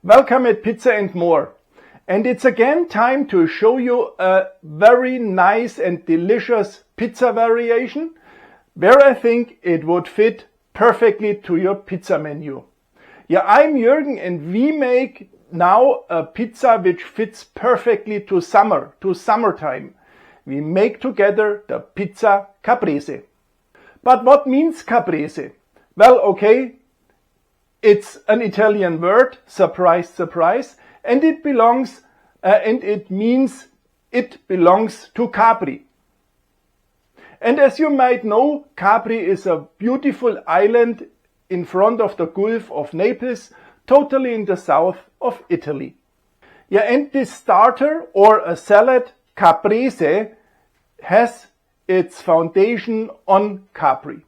Welcome at Pizza and More. And it's again time to show you a very nice and delicious pizza variation where I think it would fit perfectly to your pizza menu. Yeah, I'm Juergen and we make now a pizza which fits perfectly to summertime. We make together the Pizza Caprese. But what means Caprese? Well, okay, it's an Italian word, surprise, surprise, and it means it belongs to Capri. And as you might know, Capri is a beautiful island in front of the Gulf of Naples, totally in the south of Italy. Yeah, and this starter or a salad, Caprese, has its foundation on Capri.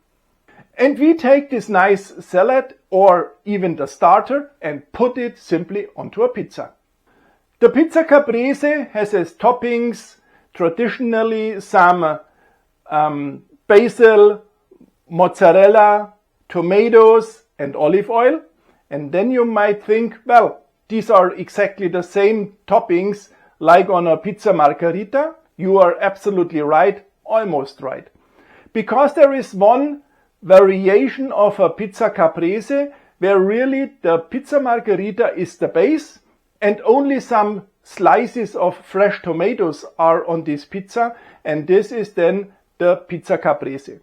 And we take this nice salad or even the starter and put it simply onto a pizza. The Pizza Caprese has as toppings traditionally some basil, mozzarella, tomatoes and olive oil. And then you might think, well, these are exactly the same toppings like on a pizza margherita. You are absolutely right, almost right. Because there is one variation of a Pizza Caprese where really the pizza margherita is the base and only some slices of fresh tomatoes are on this pizza, and this is then the Pizza Caprese.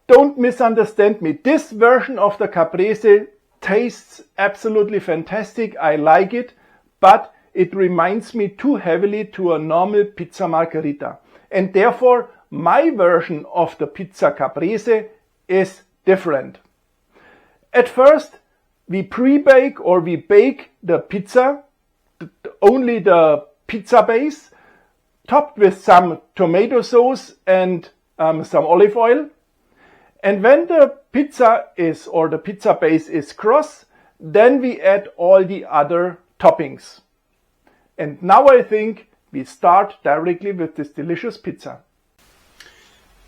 Don't misunderstand me. This version of the Caprese tastes absolutely fantastic. I like it, but it reminds me too heavily to a normal pizza margherita. And therefore, my version of the Pizza Caprese is different. At first, we pre-bake or we bake the pizza, only the pizza base, topped with some tomato sauce and some olive oil. And when the pizza base is cross, then we add all the other toppings. And now I think we start directly with this delicious pizza.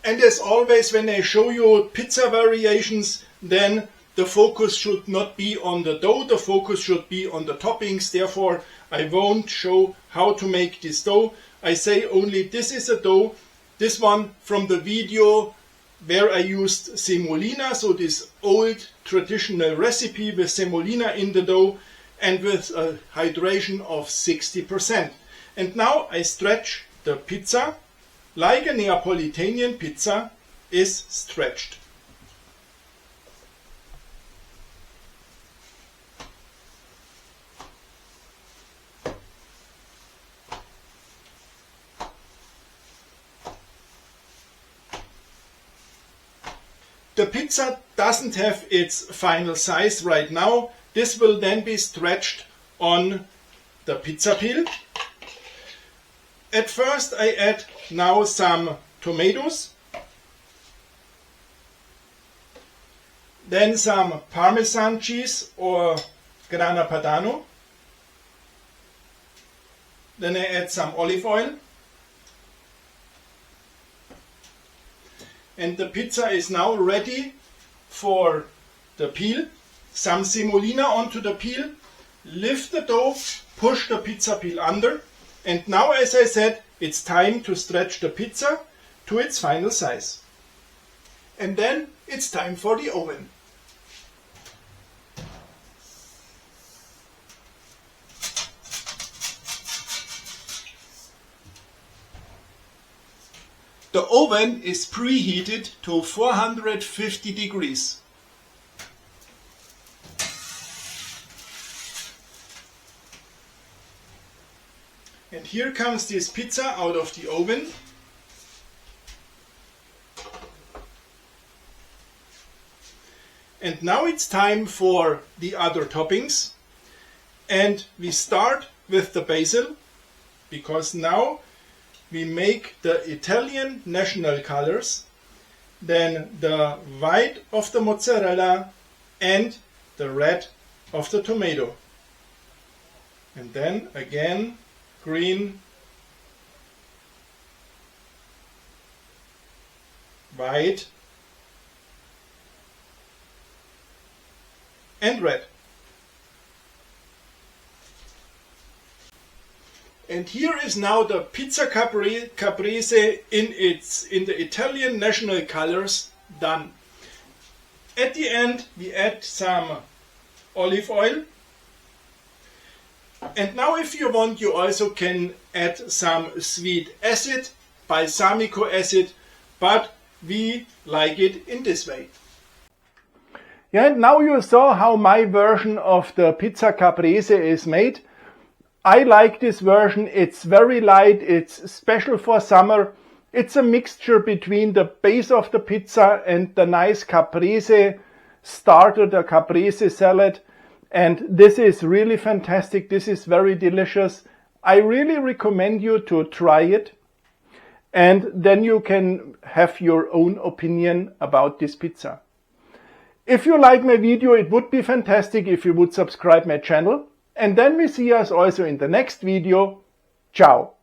And as always, when I show you pizza variations, then the focus should not be on the dough, the focus should be on the toppings. Therefore, I won't show how to make this dough. I say only this is a dough. This one from the video where I used semolina, so this old traditional recipe with semolina in the dough and with a hydration of 60%. And now I stretch the pizza like a Neapolitan pizza is stretched. The pizza doesn't have its final size right now. This will then be stretched on the pizza peel. At first I add now some tomatoes, then some Parmesan cheese or grana padano, then I add some olive oil, and the pizza is now ready for the peel. Some semolina onto the peel, lift the dough, push the pizza peel under, and now, as I said, it's time to stretch the pizza to its final size. And then it's time for the oven. The oven is preheated to 450 degrees. And here comes this pizza out of the oven. And now it's time for the other toppings. And we start with the basil, because now we make the Italian national colors, then the white of the mozzarella and the red of the tomato. And then again green, white and red. And here is now the Pizza Caprese in the Italian national colors done. At the end we add some olive oil. And now if you want, you also can add some sweet acid, balsamic acid, but we like it in this way. Yeah, and now you saw how my version of the Pizza Caprese is made. I like this version. It's very light, it's special for summer. It's a mixture between the base of the pizza and the nice caprese starter, the caprese salad. And this is really fantastic. This is very delicious. I really recommend you to try it. And then you can have your own opinion about this pizza. If you like my video, it would be fantastic if you would subscribe my channel. And then we see us also in the next video. Ciao.